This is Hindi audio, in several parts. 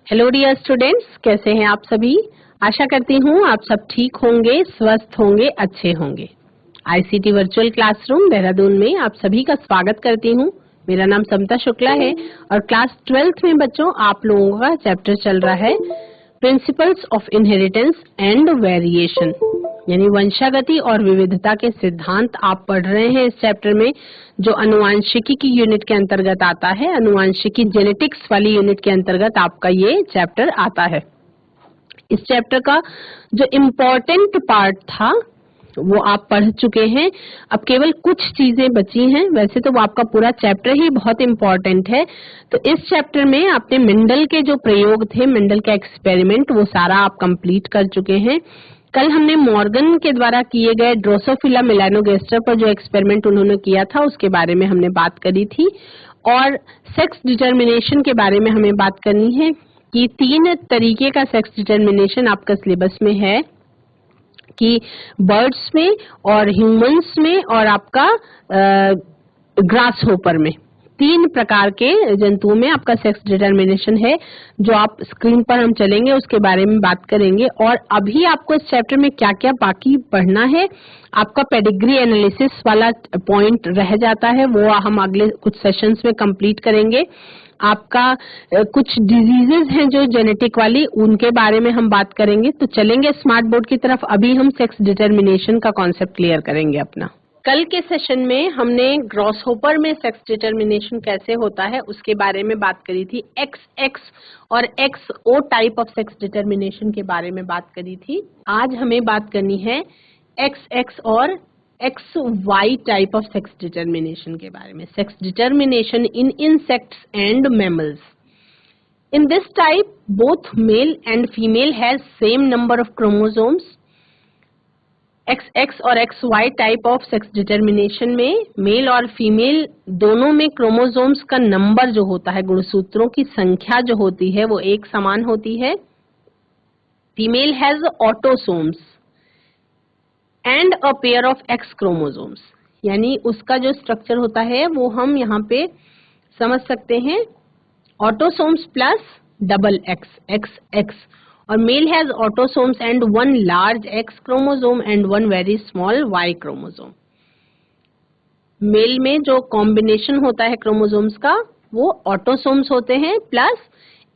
हेलो डियर स्टूडेंट्स, कैसे हैं आप सभी। आशा करती हूँ आप सब ठीक होंगे, स्वस्थ होंगे, अच्छे होंगे। आईसीटी वर्चुअल क्लासरूम देहरादून में आप सभी का स्वागत करती हूँ। मेरा नाम समता शुक्ला है और क्लास 12th में बच्चों आप लोगों का चैप्टर चल रहा है principles of inheritance and variation, यानी वंशागति और विविधता के सिद्धांत आप पढ़ रहे हैं इस चैप्टर में, जो अनुवांशिकी की यूनिट के अंतर्गत आता है। अनुवांशिकी जेनेटिक्स वाली यूनिट के अंतर्गत आपका ये चैप्टर आता है। इस चैप्टर का जो इम्पोर्टेंट पार्ट था वो आप पढ़ चुके हैं। अब केवल कुछ चीजें बची हैं, वैसे तो वो आपका पूरा चैप्टर ही बहुत इम्पोर्टेंट है। तो इस चैप्टर में आपने मेंडल के जो प्रयोग थे, मेंडल का एक्सपेरिमेंट, वो सारा आप कंप्लीट कर चुके हैं। कल हमने मॉर्गन के द्वारा किए गए ड्रोसोफिला मेलानोगास्टर पर जो एक्सपेरिमेंट उन्होंने किया था उसके बारे में हमने बात करी थी, और सेक्स डिटर्मिनेशन के बारे में हमें बात करनी है कि 3 तरीके का सेक्स डिटर्मिनेशन आपका सिलेबस में है, कि बर्ड्स में और ह्यूमंस में और आपका ग्रास होपर में। 3 प्रकार के जंतुओं में आपका सेक्स डिटर्मिनेशन है, जो आप स्क्रीन पर हम चलेंगे उसके बारे में बात करेंगे। और अभी आपको इस चैप्टर में क्या क्या बाकी पढ़ना है, आपका पेडिग्री एनालिसिस वाला पॉइंट रह जाता है, वो हम अगले कुछ सेशंस में कंप्लीट करेंगे। आपका कुछ डिजीजेस हैं जो जेनेटिक वाली, उनके बारे में हम बात करेंगे। तो चलेंगे स्मार्ट बोर्ड की तरफ। अभी हम सेक्स डिटर्मिनेशन का कॉन्सेप्ट क्लियर करेंगे अपना। कल के सेशन में हमने ग्रॉसहोपर में सेक्स डिटर्मिनेशन कैसे होता है उसके बारे में बात करी थी। XX और XO type of sex determination के बारे में बात करी थी। आज हमें बात करनी है XX और XY type of sex determination के बारे में। Sex determination in insects and mammals. In this type, both male and female has same number of chromosomes. XX और XY type of sex determination में मेल और फीमेल दोनों में क्रोमोसोम्स का नंबर जो होता है, गुणसूत्रों की संख्या जो होती है, वो एक समान होती है। Female has autosomes and a pair of x chromosomes, यानी उसका जो स्ट्रक्चर होता है वो हम यहाँ पे समझ सकते हैं autosomes plus double X, XX। और male has autosomes and 1 large X chromosome and 1 very small Y chromosome. Male में जो कॉम्बिनेशन होता है क्रोमोसोम्स का वो ऑटोसोम्स होते हैं, प्लस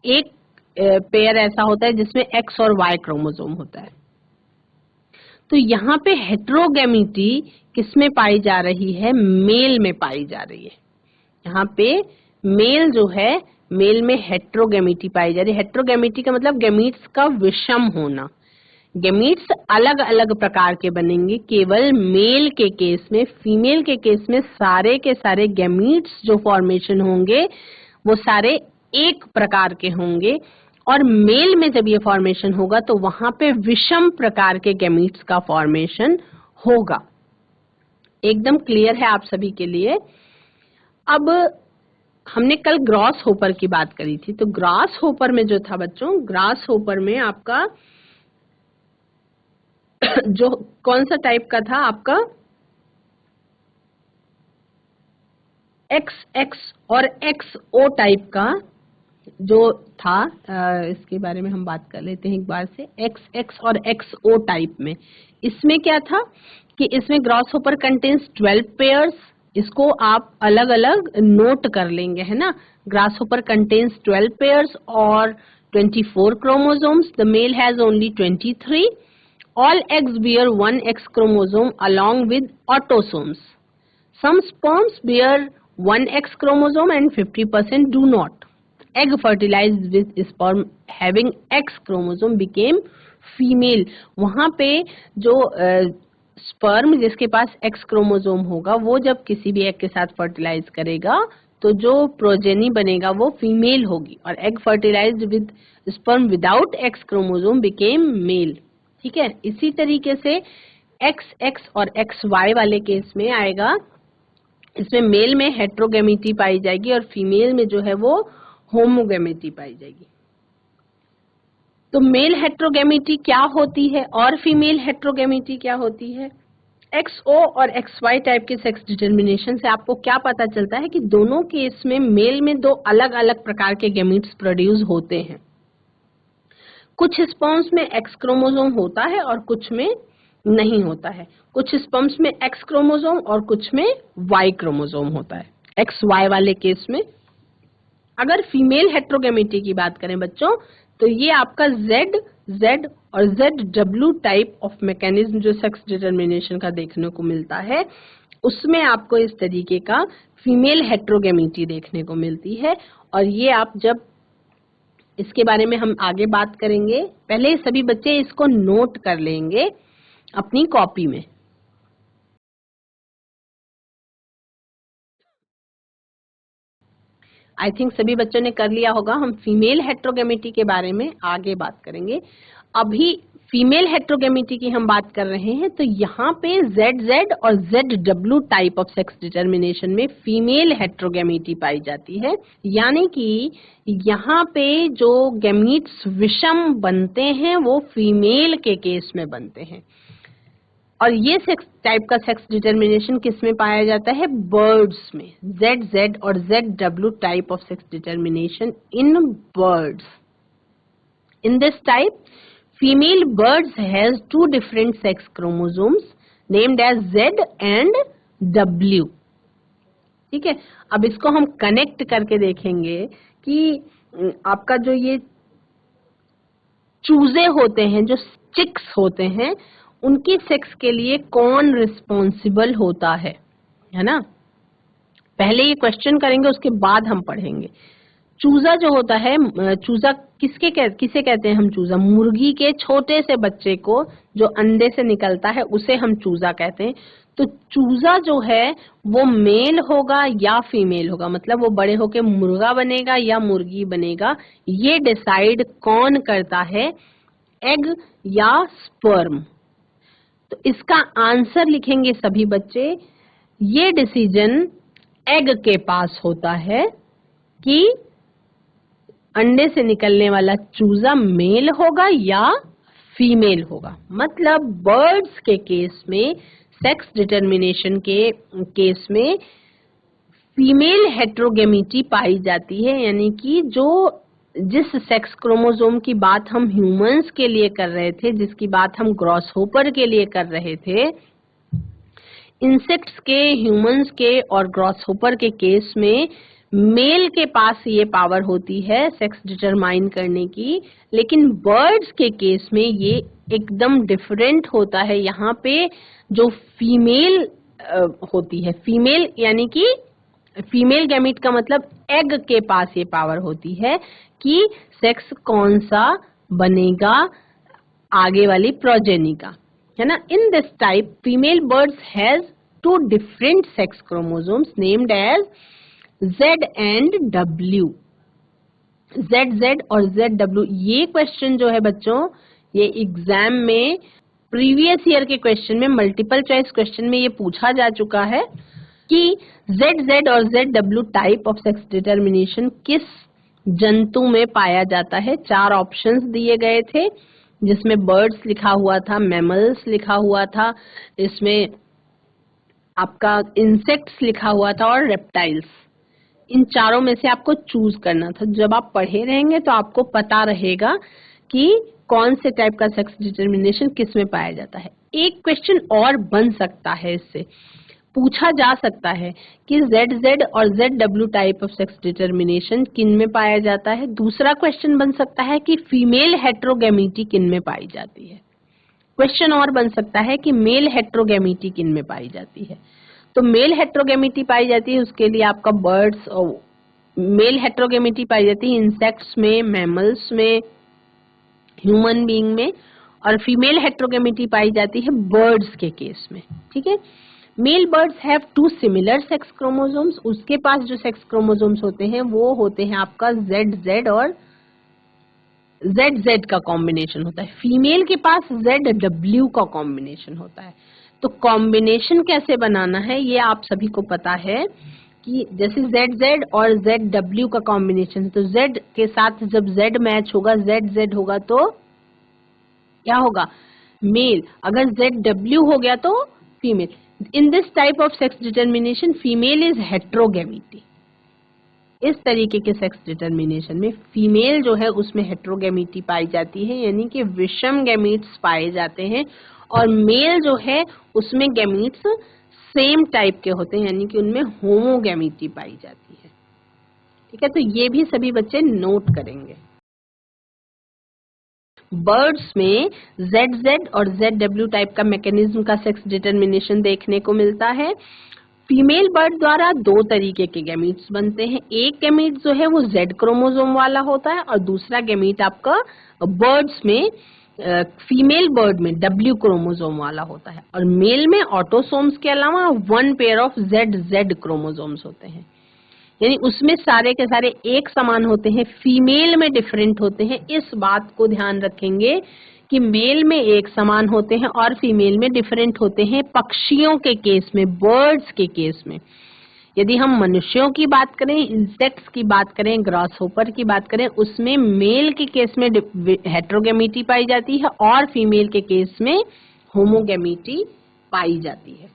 एक पेयर ऐसा होता है जिसमें एक्स और वाई क्रोमोसोम होता है। तो यहाँ पे हेट्रोगेमिटी किसमें पाई जा रही है? मेल में पाई जा रही है। यहाँ पे मेल जो है, मेल में हेट्रोगेमिटी पाई जा रही है। हेट्रोगेमिटी का मतलब गैमीट्स का विषम होना। गैमीट्स अलग अलग प्रकार के बनेंगे केवल मेल के केस में। फीमेल के केस में सारे के सारे गैमीट्स जो फॉर्मेशन होंगे वो सारे एक प्रकार के होंगे, और मेल में जब ये फॉर्मेशन होगा तो वहां पे विषम प्रकार के गैमीट्स का फॉर्मेशन होगा। एकदम क्लियर है आप सभी के लिए। अब हमने कल ग्रॉस होपर की बात करी थी। तो ग्रास होपर में जो था बच्चों, ग्रास होपर में आपका जो कौन सा टाइप का था, आपका XX और XO टाइप का जो था, इसके बारे में हम बात कर लेते हैं एक बार से। XX और XO टाइप में इसमें क्या था कि इसमें ग्रॉस होपर कंटेन्स 12 पेयर्स। इसको आप अलग अलग नोट कर लेंगे, है ना। ग्रास होपर कंटेन्स 12 पेयर्स और 24 chromosomes. The male has only 23. All eggs bear 1 X chromosome along with autosomes. Some sperms bear 1 X chromosome and 50% do not. Egg fertilized with sperm having X chromosome became female. वहाँ पे जो स्पर्म जिसके पास X क्रोमोसोम होगा वो जब किसी भी एग के साथ फर्टिलाइज करेगा तो जो प्रोजेनी बनेगा वो फीमेल होगी, और egg fertilised with sperm without X chromosome became male. ठीक है, इसी तरीके से XX और XY वाले केस में आएगा। इसमें मेल में हेट्रोगेमिटी पाई जाएगी और फीमेल में जो है वो होमोगेमिटी पाई जाएगी। तो मेल हेट्रोगेमिटी क्या होती है और फीमेल हेट्रोगेमिटी क्या होती है? XO और XY टाइप के सेक्स डिटर्मिनेशन से आपको क्या पता चलता है कि दोनों केस में मेल में 2 अलग अलग प्रकार के गैमीट्स प्रोड्यूस होते हैं। कुछ स्पर्म्स में एक्स क्रोमोसोम होता है और कुछ में नहीं होता है। कुछ स्पर्म्स में एक्स क्रोमोसोम और कुछ में वाई क्रोमोसोम होता है, एक्स वाई वाले केस में। अगर फीमेल हेट्रोगेमिटी की बात करें बच्चों, तो ये आपका जेड जेड और Z W type of mechanism जो सेक्स डिटर्मिनेशन का देखने को मिलता है, उसमें आपको इस तरीके का फीमेल हेट्रोगेमिटी देखने को मिलती है। और ये आप जब इसके बारे में हम आगे बात करेंगे, पहले सभी बच्चे इसको नोट कर लेंगे अपनी कॉपी में। आई थिंक सभी बच्चों ने कर लिया होगा। हम फीमेल हेट्रोगेमिटी के बारे में आगे बात करेंगे। अभी फीमेल हेट्रोगेमिटी की हम बात कर रहे हैं, तो यहाँ पे ZZ और ZW type of sex determination में फीमेल हेट्रोगेमिटी पाई जाती है। यानी कि यहाँ पे जो गैमीट्स विषम बनते हैं वो फीमेल के केस में बनते हैं। और ये सेक्स टाइप का सेक्स डिटर्मिनेशन किस में पाया जाता है? बर्ड्स में। ZZ और ZW type of sex determination in birds. In this type, female birds has two different sex chromosomes named as Z and W. ठीक है, अब इसको हम कनेक्ट करके देखेंगे कि आपका जो ये चूजे होते हैं, जो चिक्स होते हैं, उनकी सेक्स के लिए कौन रिस्पॉन्सिबल होता है ना? पहले ये क्वेश्चन करेंगे, उसके बाद हम पढ़ेंगे। चूजा जो होता है, चूजा किसे कहते हैं हम? चूजा मुर्गी के छोटे से बच्चे को जो अंडे से निकलता है उसे हम चूजा कहते हैं। तो चूजा जो है वो मेल होगा या फीमेल होगा, मतलब वो बड़े होके मुर्गा बनेगा या मुर्गी बनेगा, ये डिसाइड कौन करता है? एग या स्पर्म। तो इसका आंसर लिखेंगे सभी बच्चे। ये डिसीजन एग के पास होता है कि अंडे से निकलने वाला चूजा मेल होगा या फीमेल होगा। मतलब बर्ड्स के केस में, सेक्स डिटर्मिनेशन के केस में फीमेल हेट्रोगेमिटी पाई जाती है। यानी कि जो जिस सेक्स क्रोमोसोम की बात हम ह्यूमंस के लिए कर रहे थे, जिसकी बात हम ग्रॉसहोपर के लिए कर रहे थे, इंसेक्ट्स के, ह्यूमंस के और ग्रॉसहोपर के केस में मेल के पास ये पावर होती है सेक्स डिटरमाइन करने की। लेकिन बर्ड्स के केस में ये एकदम डिफरेंट होता है। यहाँ पे जो फीमेल होती है, फीमेल यानी कि फीमेल गैमीट का मतलब एग के पास ये पावर होती है कि सेक्स कौन सा बनेगा आगे वाली प्रोजेनी का, है ना? In this type female birds has two different sex chromosomes named as Z and W। ZZ और ZW, ये क्वेश्चन जो है बच्चों, ये एग्जाम में प्रीवियस ईयर के क्वेश्चन में, मल्टीपल चॉइस क्वेश्चन में ये पूछा जा चुका है कि ZZ और ZW type of sex determination किस जंतु में पाया जाता है। 4 ऑप्शंस दिए गए थे, जिसमें बर्ड्स लिखा हुआ था, मैमल्स लिखा हुआ था, इसमें आपका इंसेक्ट्स लिखा हुआ था और रेप्टाइल्स। इन चारों में से आपको चूज करना था। जब आप पढ़े रहेंगे तो आपको पता रहेगा कि कौन से टाइप का सेक्स डिटर्मिनेशन किस में पाया जाता है। एक क्वेश्चन और बन सकता है, इससे पूछा जा सकता है कि ZZ और ZW type of sex determination किन में पाया जाता है। दूसरा क्वेश्चन बन सकता है कि फीमेल हेट्रोगेमिटी किन में पाई जाती है। क्वेश्चन और बन सकता है कि मेल हेट्रोगेमिटी किन में पाई जाती है। तो मेल हेट्रोगेमिटी पाई जाती है, उसके लिए आपका बर्ड्स, मेल हेट्रोगेमिटी पाई जाती है इंसेक्ट्स में, मैमल्स में, ह्यूमन बीइंग में, और फीमेल हेट्रोगेमिटी पाई जाती है बर्ड्स के केस में। ठीक है, male birds have 2 similar sex chromosomes. उसके पास जो सेक्स क्रोमोसोम्स होते हैं वो होते हैं आपका ZZ और ZZ का कॉम्बिनेशन होता है। फीमेल के पास ZW का कॉम्बिनेशन होता है। तो कॉम्बिनेशन कैसे बनाना है ये आप सभी को पता है कि जैसे ZZ और ZW का कॉम्बिनेशन, तो Z के साथ जब Z मैच होगा, ZZ होगा तो क्या होगा? मेल। अगर ZW हो गया तो female. In this type of sex determination female is heterogamety. इस तरीके के सेक्स डिटर्मिनेशन में फीमेल जो है उसमें हेट्रोगैमिटी पाई जाती है, यानी कि विषम गैमीट्स पाए जाते हैं, और मेल जो है उसमें गैमीट्स सेम टाइप के होते हैं, यानी कि उनमें होमोगैमिटी पाई जाती है। ठीक है, तो ये भी सभी बच्चे नोट करेंगे। बर्ड्स में ZZ और ZW टाइप का मैकेनिज्म का सेक्स डिटर्मिनेशन देखने को मिलता है। फीमेल बर्ड द्वारा दो तरीके के गैमीट्स बनते हैं। एक गैमीट जो है वो Z क्रोमोसोम वाला होता है और दूसरा गैमीट आपका बर्ड्स में फीमेल बर्ड में W क्रोमोसोम वाला होता है, और मेल में ऑटोसोम्स के अलावा 1 पेयर ऑफ ZZ क्रोमोसोम्स होते हैं, यानी उसमें सारे के सारे एक समान होते हैं, फीमेल में डिफरेंट होते हैं। इस बात को ध्यान रखेंगे कि मेल में एक समान होते हैं और फीमेल में डिफरेंट होते हैं पक्षियों के केस में, बर्ड्स के केस में। यदि हम मनुष्यों की बात करें, इंसेक्ट्स की बात करें, ग्रासहोपर की बात करें, उसमें मेल के केस में हेट्रोगैमिटी पाई जाती है और फीमेल के केस में होमोगैमिटी पाई जाती है।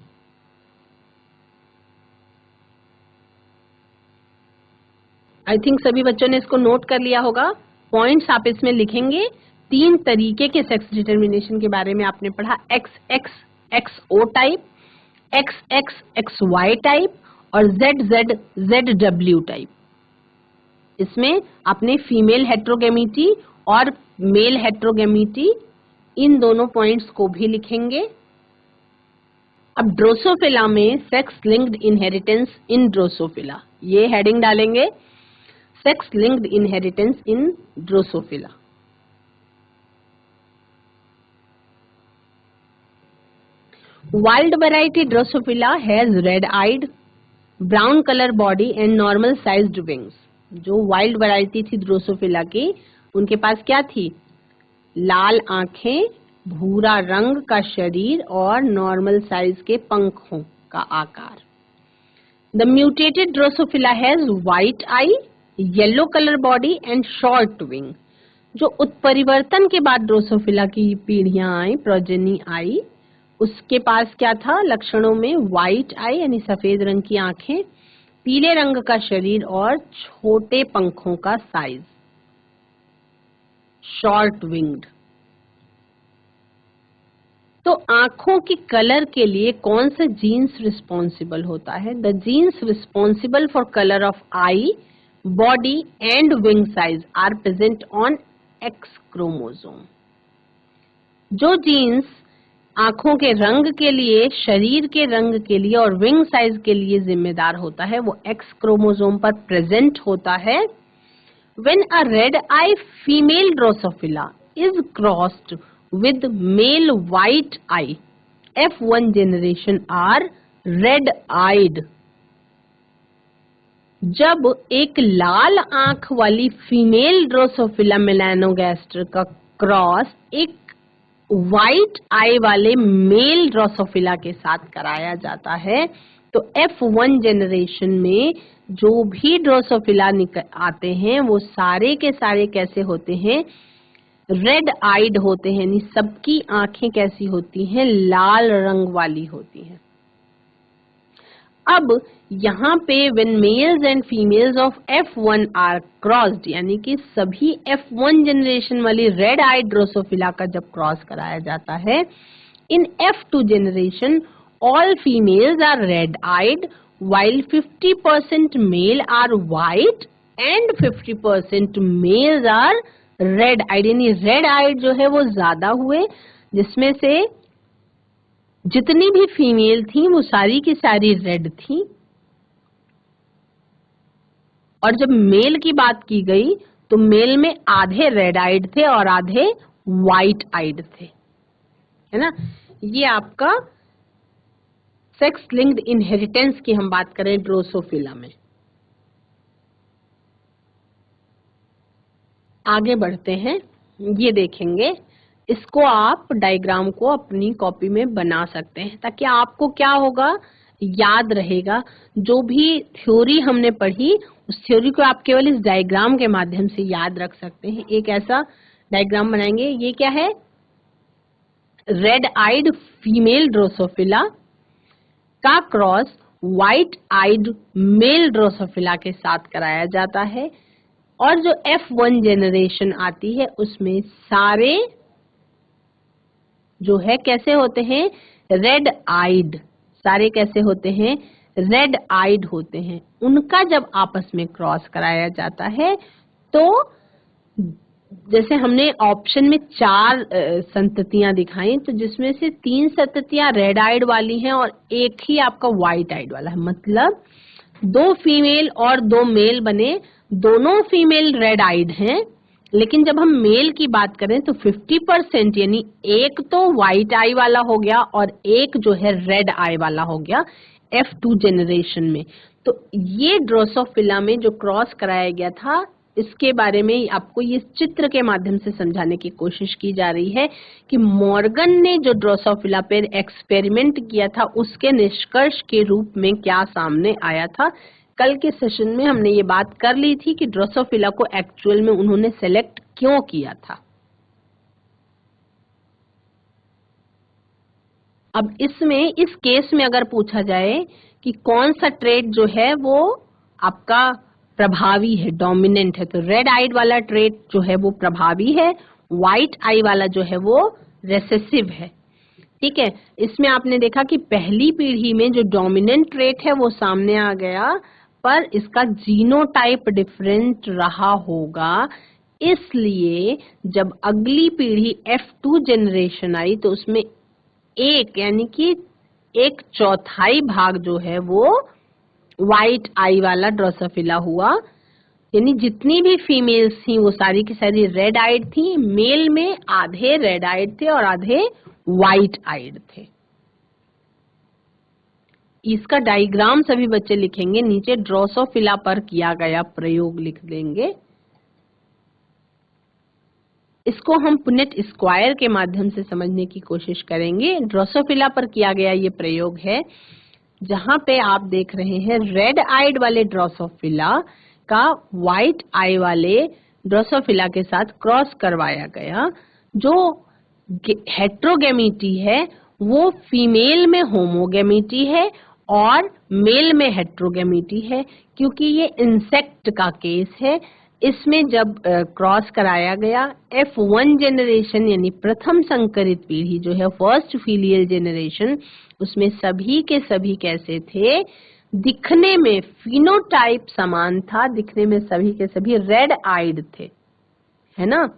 आई थिंक सभी बच्चों ने इसको नोट कर लिया होगा। पॉइंट्स आप इसमें लिखेंगे। 3 तरीके के सेक्स डिटर्मिनेशन के बारे में आपने पढ़ा, XX XO type, XX XY type और ZZ ZW टाइप। इसमें आपने फीमेल हेट्रोगैमिटी और मेल हेट्रोगैमिटी इन दोनों पॉइंट्स को भी लिखेंगे। अब ड्रोसोफिला में sex linked inheritance in Drosophila, ये हेडिंग डालेंगे, sex linked inheritance in Drosophila. Wild variety Drosophila has red-eyed, brown color body and normal sized wings. जो वाइल्ड वैरायटी थी ड्रोसोफिला की, उनके पास क्या थी? लाल आंखें, भूरा रंग का शरीर और नॉर्मल साइज के पंखों का आकार। The mutated Drosophila has white eye, yellow color body and short wing. जो उत्परिवर्तन के बाद ड्रोसोफिला की पीढ़ियां आई, प्रोजेनी आई, उसके पास क्या था लक्षणों में? व्हाइट आई यानी सफेद रंग की आंखें, पीले रंग का शरीर और छोटे पंखों का साइज, शॉर्ट विंग्ड। तो आंखों की कलर के लिए कौन सा जीन्स रिस्पॉन्सिबल होता है? The genes responsible for colour of eye, body and wing size are present on X chromosome. जो जीन्स आंखों के रंग के लिए, शरीर के रंग के लिए और विंग साइज के लिए जिम्मेदार होता है, वो X क्रोमोसोम पर प्रेजेंट होता है। When a red-eye female Drosophila is crossed with male white eye, F1 generation are red-eyed. जब एक लाल आंख वाली फीमेल ड्रोसोफिला मेलानोगैस्टर का क्रॉस एक व्हाइट आई वाले मेल ड्रोसोफिला के साथ कराया जाता है, तो F1 जनरेशन में जो भी ड्रोसोफिला आते हैं वो सारे के सारे कैसे होते हैं? रेड आइड होते हैं, यानी सबकी आंखें कैसी होती हैं? लाल रंग वाली होती हैं। अब यहाँ पे when males and females of F1 are crossed, यानी कि सभी F1 जनरेशन वाली रेड आइड ड्रोसोफिला का जब क्रॉस कराया जाता है, in F2 generation all females are red eyed while 50% male are white and 50% males are red eyed, यानी रेड आइड जो है वो ज्यादा हुए, जिसमें से जितनी भी फीमेल थी वो सारी की सारी रेड थी, और जब मेल की बात की गई तो मेल में आधे रेड आइड थे और आधे व्हाइट आइड थे, है ना। ये आपका सेक्स लिंक्ड इनहेरिटेंस की हम बात करें ड्रोसोफिला में। आगे बढ़ते हैं, ये देखेंगे, इसको आप डायग्राम को अपनी कॉपी में बना सकते हैं ताकि आपको क्या होगा, याद रहेगा। जो भी थ्योरी हमने पढ़ी उस थ्योरी को आप केवल इस डायग्राम के माध्यम से याद रख सकते हैं। एक ऐसा डायग्राम बनाएंगे, ये क्या है? रेड आइड फीमेल ड्रोसोफिला का क्रॉस व्हाइट आइड मेल ड्रोसोफिला के साथ कराया जाता है। और जो F1 जेनरेशन आती है उसमें सारे जो है कैसे होते हैं, रेड आइड, सारे कैसे होते हैं, रेड आइड होते हैं। उनका जब आपस में क्रॉस कराया जाता है तो जैसे हमने ऑप्शन में 4 संततियां दिखाई, तो जिसमें से 3 संततियां रेड आइड वाली हैं और एक ही आपका व्हाइट आइड वाला है। मतलब 2 फीमेल और 2 मेल बने, दोनों फीमेल रेड आइड हैं, लेकिन जब हम मेल की बात करें तो 50% यानी एक तो व्हाइट आई वाला हो गया और एक जो है रेड आई वाला हो गया F2 जेनरेशन में। तो ये ड्रोसोफिला में जो क्रॉस कराया गया था, इसके बारे में आपको ये चित्र के माध्यम से समझाने की कोशिश की जा रही है कि मॉर्गन ने जो ड्रोसोफिला पे एक्सपेरिमेंट किया था उसके निष्कर्ष के रूप में क्या सामने आया था। कल के सेशन में हमने ये बात कर ली थी कि ड्रोसोफिला को एक्चुअल में उन्होंने सेलेक्ट क्यों किया था। अब इसमें इस केस में अगर पूछा जाए कि कौन सा ट्रेट जो है वो आपका प्रभावी है, डोमिनेंट है, तो रेड आइड वाला ट्रेट जो है वो प्रभावी है, व्हाइट आई वाला जो है वो रेसेसिव है। ठीक है, इसमें आपने देखा कि पहली पीढ़ी में जो डोमिनेंट ट्रेट है वो सामने आ गया, पर इसका जीनोटाइप डिफरेंट रहा होगा। इसलिए जब अगली पीढ़ी F2 जेनरेशन आई तो उसमें एक यानी कि 1/4 भाग जो है वो व्हाइट आई वाला ड्रोसोफिला हुआ। यानी जितनी भी फीमेल्स थी वो सारी की सारी रेड आइड थी, मेल में आधे रेड आइड थे और आधे व्हाइट आइड थे। इसका डायग्राम सभी बच्चे लिखेंगे, नीचे ड्रोसोफिला पर किया गया प्रयोग लिख देंगे। इसको हम पुनेट स्क्वायर के माध्यम से समझने की कोशिश करेंगे। ड्रोसोफिला पर किया गया ये प्रयोग है जहां पे आप देख रहे हैं रेड आइड वाले ड्रोसोफिला का व्हाइट आई वाले ड्रोसोफिला के साथ क्रॉस करवाया गया। जो हेट्रोगेमिटी है वो फीमेल में होमोगेमिटी है और मेल में हेट्रोगेमिटी है। क्योंकि ये इंसेक्ट का केस है, इसमें जब क्रॉस कराया गया F1 जेनरेशन यानी प्रथम संकरित पीढ़ी जो है फर्स्ट फीलियल जेनरेशन, उसमें सभी के सभी कैसे थे, दिखने में फिनोटाइप समान था, दिखने में सभी के सभी रेड आइड थे, है ना।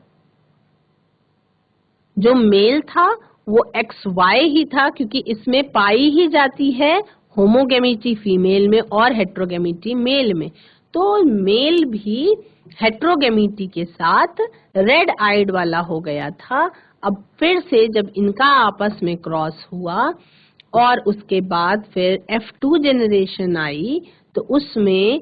जो मेल था वो XY ही था क्योंकि इसमें पाई ही जाती है होमोगेमिटी फीमेल में और हेट्रोगेमिटी मेल में। तो मेल भी हेट्रोगेमिटी के साथ रेड आइड वाला हो गया था। अब फिर से जब इनका आपस में क्रॉस हुआ और उसके बाद फिर F2 जेनरेशन आई तो उसमें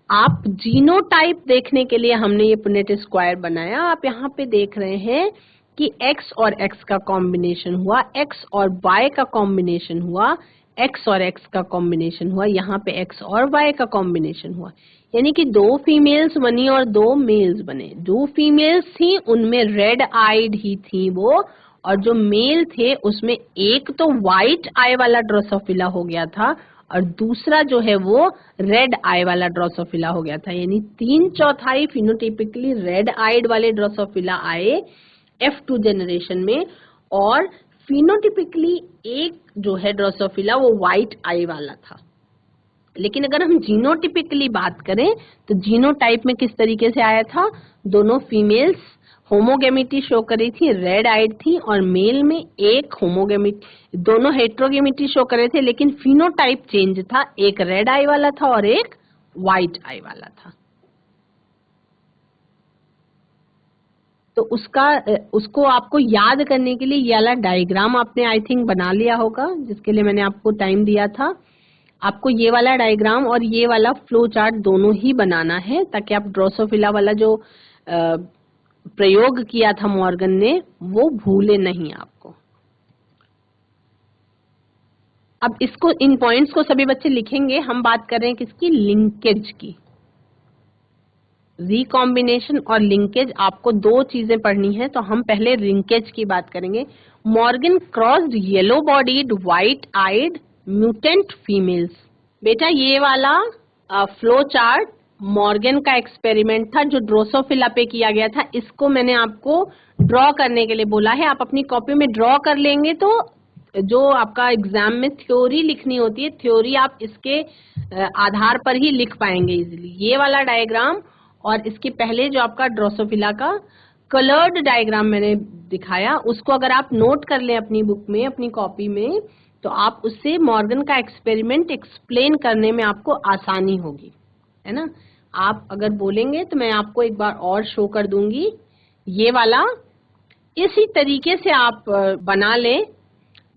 आप जीनोटाइप देखने के लिए हमने ये पुनेट स्क्वायर बनाया। आप यहाँ पे देख रहे हैं कि X और X का कॉम्बिनेशन हुआ, X और Y का कॉम्बिनेशन हुआ, X और X का कॉम्बिनेशन हुआ, यहाँ पे X और Y का कॉम्बिनेशन हुआ। यानी कि 2 फीमेल्स बनी और 2 मेल्स बने। जो फीमेल्स थी उनमें रेड आइड ही थी वो, और जो मेल थे उसमें एक तो व्हाइट आई वाला ड्रोसोफिला हो गया था और दूसरा जो है वो रेड आई वाला ड्रोसोफिला हो गया था। यानी 3/4 फिनोटिपिकली रेड आइड वाले ड्रोसोफिला आए F2 जेनरेशन में और फिनोटिपिकली एक जो है ड्रोसोफिला वो व्हाइट आई वाला था। लेकिन अगर हम जीनोटिपिकली बात करें तो जीनोटाइप में किस तरीके से आया था, दोनों फीमेल्स होमोगेमिटी शो कर रही थी, रेड आइड थी, और मेल में एक होमोगेमिटी, दोनों हेट्रोगेमिटी शो कर रहे थे, लेकिन फिनोटाइप चेंज था, एक रेड आई वाला था और एक व्हाइट आई वाला था। तो उसको आपको याद करने के लिए ये वाला डायग्राम आपने आई थिंक बना लिया होगा, जिसके लिए मैंने आपको टाइम दिया था। आपको ये वाला डायग्राम और ये वाला फ्लो चार्ट दोनों ही बनाना है ताकि आप ड्रोसोफिला वाला जो प्रयोग किया था मॉर्गन ने वो भूले नहीं आपको। अब इसको, इन पॉइंट्स को सभी बच्चे लिखेंगे। हम बात कर रहे हैं किसकी, लिंकेज की। रिकॉम्बिनेशन और लिंकेज, आपको 2 चीजें पढ़नी है, तो हम पहले लिंकेज की बात करेंगे। Morgan crossed yellow bodied white eyed mutant females, बेटा ये वाला फ्लो चार्ट मॉर्गन का एक्सपेरिमेंट था जो ड्रोसोफिला पे किया गया था। इसको मैंने आपको ड्रॉ करने के लिए बोला है। आप अपनी कॉपी में ड्रॉ कर लेंगे तो जो आपका एग्जाम में थ्योरी लिखनी होती है, थ्योरी आप इसके आधार पर ही लिख पाएंगे इजीली। ये वाला डायग्राम और इसके पहले जो आपका ड्रोसोफिला का कलर्ड डायग्राम मैंने दिखाया, उसको अगर आप नोट कर लें अपनी बुक में, अपनी कॉपी में, तो आप उससे मॉर्गन का एक्सपेरिमेंट एक्सप्लेन करने में आपको आसानी होगी, है ना। आप अगर बोलेंगे तो मैं आपको एक बार और शो कर दूंगी। ये वाला इसी तरीके से आप बना लें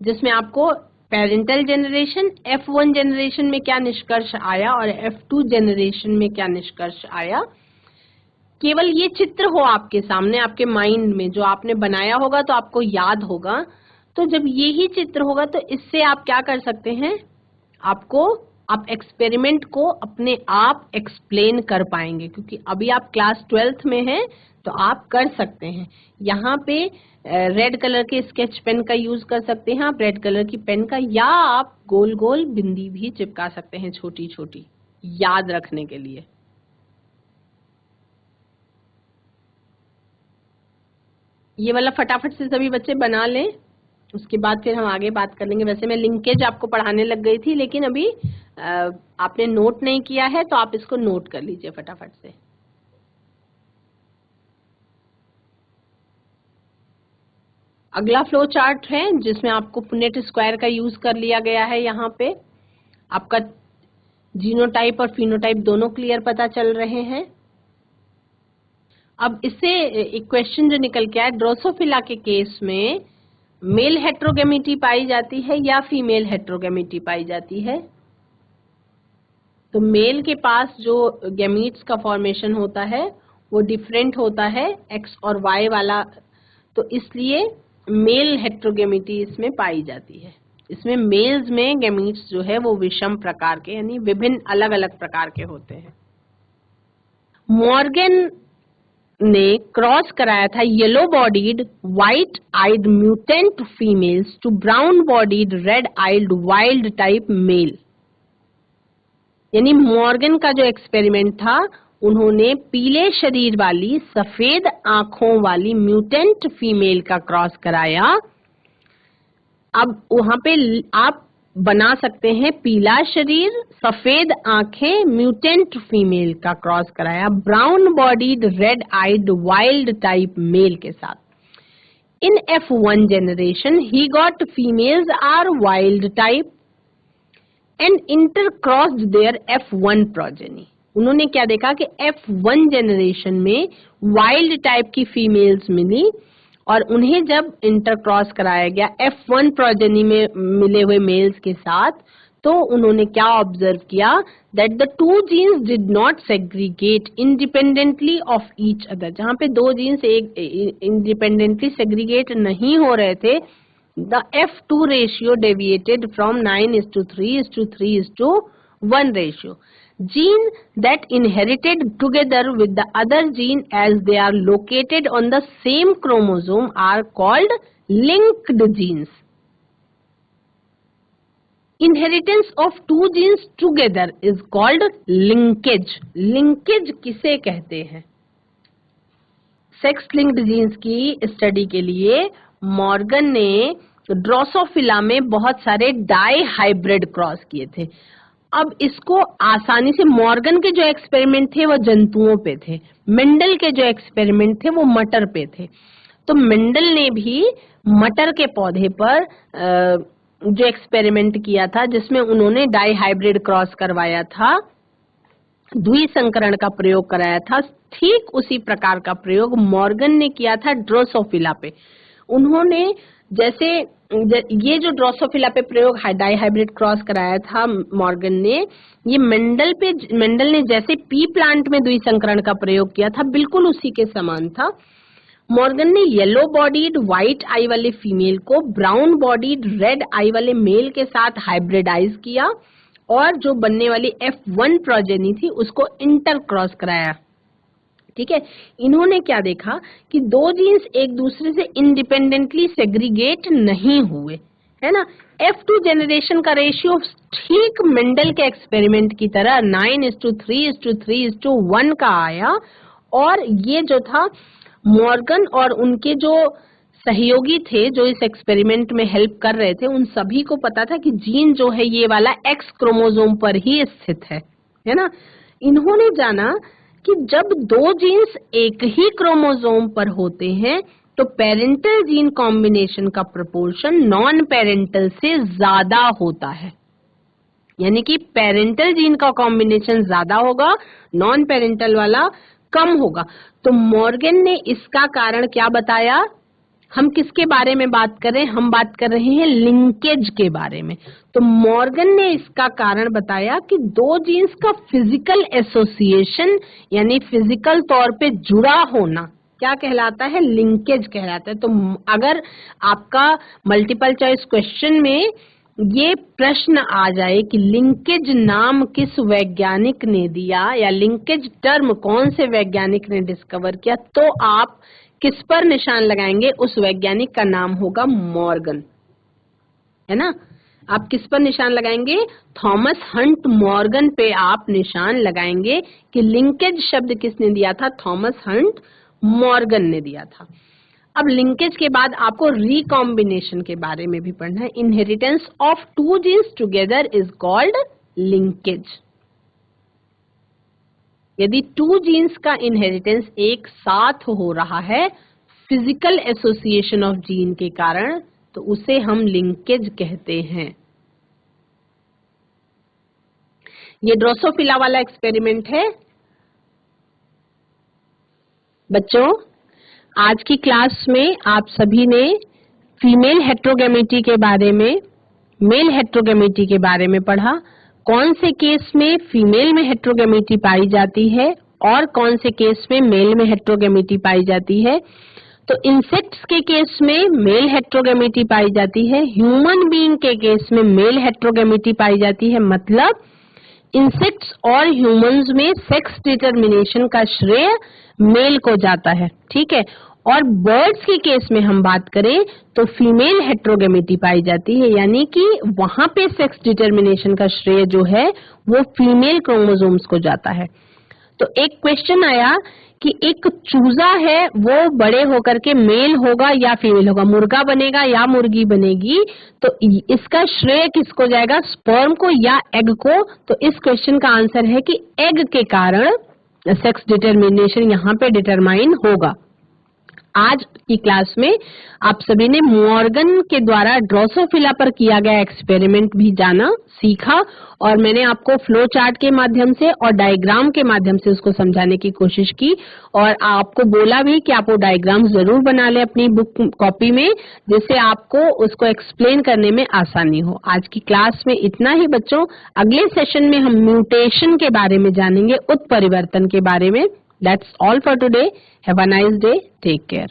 जिसमें आपको पेरेंटल जनरेशन, F1 जनरेशन में क्या निष्कर्ष आया और F2 जनरेशन में क्या निष्कर्ष आया। केवल ये चित्र हो आपके सामने, आपके माइंड में, जो आपने बनाया होगा तो आपको याद होगा। तो जब ये ही चित्र होगा तो इससे आप क्या कर सकते हैं, आप एक्सपेरिमेंट को अपने आप एक्सप्लेन कर पाएंगे, क्योंकि अभी आप क्लास 12th में हैं तो आप कर सकते हैं। यहाँ पे रेड कलर के स्केच पेन का यूज कर सकते हैं आप, रेड कलर की पेन का, या आप गोल गोल बिंदी भी चिपका सकते हैं छोटी छोटी, याद रखने के लिए। ये वाला फटाफट से सभी बच्चे बना लें, उसके बाद फिर हम आगे बात कर लेंगे। वैसे मैं लिंकेज आपको पढ़ाने लग गई थी, लेकिन अभी आपने नोट नहीं किया है तो आप इसको नोट कर लीजिए फटाफट से। अगला फ्लो चार्ट है जिसमें आपको पुनेट स्क्वायर का यूज कर लिया गया है। यहाँ पे आपका जीनोटाइप और फिनोटाइप दोनों क्लियर पता चल रहे हैं। अब इससे एक क्वेश्चन जो निकल के आया, ड्रोसोफिला के केस में मेल हेट्रोगेमिटी पाई जाती है या फीमेल हेट्रोगेमिटी पाई जाती है। तो मेल के पास जो गैमीट्स का फॉर्मेशन होता है वो डिफरेंट होता है एक्स और वाई वाला, तो इसलिए मेल हेट्रोगेमिटी इसमें पाई जाती है। इसमें मेल्स में गैमीट्स जो है वो विषम प्रकार के, यानी विभिन्न अलग अलग प्रकार के होते हैं। मॉर्गन ने क्रॉस कराया था yellow bodied white eyed mutant females to brown bodied red eyed wild type male. यानी मॉर्गन का जो एक्सपेरिमेंट था, उन्होंने पीले शरीर वाली सफेद आंखों वाली म्यूटेंट फीमेल का क्रॉस कराया। अब वहां पे आप बना सकते हैं पीला शरीर, सफेद आंखें, म्यूटेंट फीमेल का क्रॉस कराया brown bodied red eyed wild type male के साथ। In F1 generation he got females are wild type and intercrossed their F1 progeny. उन्होंने क्या देखा कि F1 जनरेशन में वाइल्ड टाइप की फीमेल्स मिली और उन्हें जब इंटरक्रॉस कराया गया F1 प्रोजेनी में मिले हुए मेल्स के साथ, तो उन्होंने क्या ऑब्जर्व किया, that the two genes did not segregate independently of each other. जहां पे दो जीन्स एक इंडिपेंडेंटली सेग्रीगेट नहीं हो रहे थे, the F2 ratio deviated from 9:3:3:1 ratio. Gene that inherited together with the other gene as they are located on the same chromosome are called linked genes. Inheritance of two genes together is called linkage. Linkage किसे कहते हैं? सेक्स लिंक्ड जीन्स की स्टडी के लिए मॉर्गन ने ड्रोसोफिला में बहुत सारे डाई हाइब्रिड क्रॉस किए थे। अब इसको आसानी से, मॉर्गन के जो एक्सपेरिमेंट थे वो जंतुओं पे थे, मेंडल के जो एक्सपेरिमेंट थे वो मटर पे थे। तो मेंडल ने भी मटर के पौधे पर जो एक्सपेरिमेंट किया था, जिसमें उन्होंने डाई हाइब्रिड क्रॉस करवाया था, द्विसंकरण का प्रयोग कराया था, ठीक उसी प्रकार का प्रयोग मॉर्गन ने किया था ड्रोसोफिला पे। उन्होंने जैसे ये जो ड्रोसोफिला पे प्रयोग डाई हाइब्रिड क्रॉस कराया था मॉर्गन ने, ये मेंडल ने जैसे पी प्लांट में द्विसंकरण का प्रयोग किया था, बिल्कुल उसी के समान था। मॉर्गन ने येलो बॉडीड व्हाइट आई वाले फीमेल को ब्राउन बॉडीड रेड आई वाले मेल के साथ हाइब्रिडाइज किया और जो बनने वाली F1 प्रोजेनी थी उसको इंटर क्रॉस कराया। ठीक है, इन्होंने क्या देखा कि दो जीन्स एक दूसरे से इंडिपेंडेंटली सेग्रीगेट नहीं हुए, है ना। F2 जनरेशन का रेशियो ठीक मेंडल के एक्सपेरिमेंट की तरह 9:3:3:1 का आया, और ये जो था मॉर्गन और उनके जो सहयोगी थे जो इस एक्सपेरिमेंट में हेल्प कर रहे थे, उन सभी को पता था कि जीन जो है ये वाला एक्स क्रोमोसोम पर ही स्थित है ना। इन्होंने जाना कि जब दो जीन्स एक ही क्रोमोसोम पर होते हैं तो पेरेंटल जीन कॉम्बिनेशन का प्रोपोर्शन नॉन पेरेंटल से ज्यादा होता है, यानी कि पेरेंटल जीन का कॉम्बिनेशन ज्यादा होगा, नॉन पेरेंटल वाला कम होगा। तो मॉर्गन ने इसका कारण क्या बताया? हम किसके बारे में बात कर रहे हैं? हम बात कर रहे हैं लिंकेज के बारे में। तो मॉर्गन ने इसका कारण बताया कि दो जीन्स का फिजिकल एसोसिएशन यानी फिजिकल तौर पे जुड़ा होना क्या कहलाता है? लिंकेज कहलाता है। तो अगर आपका मल्टीपल चॉइस क्वेश्चन में ये प्रश्न आ जाए कि लिंकेज नाम किस वैज्ञानिक ने दिया या लिंकेज टर्म कौन से वैज्ञानिक ने डिस्कवर किया, तो आप किस पर निशान लगाएंगे? उस वैज्ञानिक का नाम होगा मॉर्गन, है ना। आप किस पर निशान लगाएंगे? थॉमस हंट मॉर्गन पे आप निशान लगाएंगे कि लिंकेज शब्द किसने दिया था? थॉमस हंट मॉर्गन ने दिया था। अब लिंकेज के बाद आपको रिकॉम्बिनेशन के बारे में भी पढ़ना है। Inheritance of two genes together is called linkage. यदि टू जीन्स का इनहेरिटेंस एक साथ हो रहा है फिजिकल एसोसिएशन ऑफ जीन के कारण, तो उसे हम लिंकेज कहते हैं। ये ड्रोसोफिला वाला एक्सपेरिमेंट है। बच्चों, आज की क्लास में आप सभी ने फीमेल हेट्रोगेमिटी के बारे में, मेल हेट्रोगेमिटी के बारे में पढ़ा। कौन से केस में फीमेल में हेट्रोगेमिटी पाई जाती है और कौन से केस में मेल में हेट्रोगेमिटी पाई जाती है। तो इंसेक्ट्स के केस में मेल हेट्रोगेमिटी पाई जाती है, ह्यूमन बीइंग के केस में मेल हेट्रोगेमिटी पाई जाती है। मतलब इंसेक्ट्स और ह्यूमंस में सेक्स डिटर्मिनेशन का श्रेय मेल को जाता है, ठीक है। और बर्ड्स के केस में हम बात करें तो फीमेल हेट्रोगेमिटी पाई जाती है, यानी कि वहां पे सेक्स डिटर्मिनेशन का श्रेय जो है वो फीमेल क्रोमोसोम्स को जाता है। तो एक क्वेश्चन आया कि एक चूजा है वो बड़े होकर के मेल होगा या फीमेल होगा, मुर्गा बनेगा या मुर्गी बनेगी, तो इसका श्रेय किसको जाएगा? स्पर्म को या एग को? तो इस क्वेश्चन का आंसर है कि एग के कारण सेक्स डिटर्मिनेशन यहाँ पे डिटरमाइन होगा। आज की क्लास में आप सभी ने मॉर्गन के द्वारा ड्रोसोफिला पर किया गया एक्सपेरिमेंट भी जाना, सीखा, और मैंने आपको फ्लो चार्ट के माध्यम से और डायग्राम के माध्यम से उसको समझाने की कोशिश की, और आपको बोला भी कि आप वो डायग्राम जरूर बना लें अपनी बुक कॉपी में, जिससे आपको उसको एक्सप्लेन करने में आसानी हो। आज की क्लास में इतना ही बच्चों। अगले सेशन में हम म्यूटेशन के बारे में जानेंगे, उत्परिवर्तन के बारे में। That's all for today. Have a nice day. Take care.